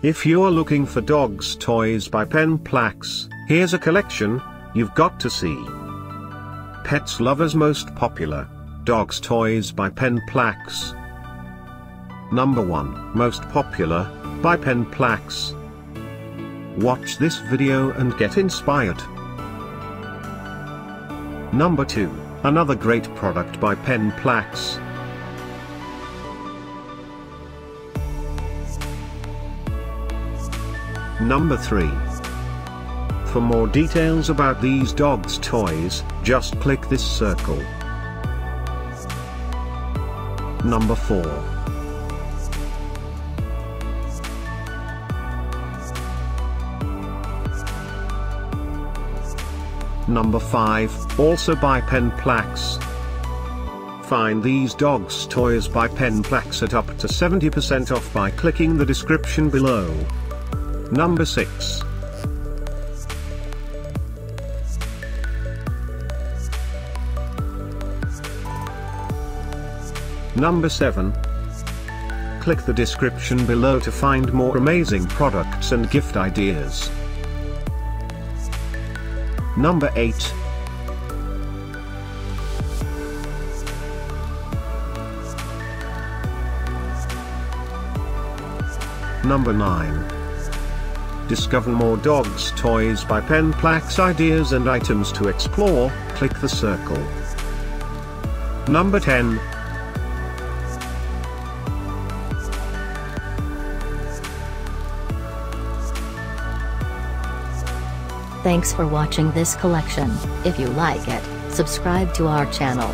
If you're looking for dogs toys by Penn Plax, here's a collection you've got to see. Pets lovers' most popular dogs toys by Penn Plax. Number 1, most popular by Penn Plax. Watch this video and get inspired. Number 2, another great product by Penn Plax. Number 3. For more details about these dogs toys, just click this circle. Number 4. Number 5, also by Penn Plax. Find these dogs toys by Penn Plax at up to 70% off by clicking the description below. Number 6. Number 7. Click the description below to find more amazing products and gift ideas. Number 8. Number 9. Discover more dogs toys by Penn Plax ideas and items to explore, click the circle. Number 10. Thanks for watching this collection. If you like it, subscribe to our channel.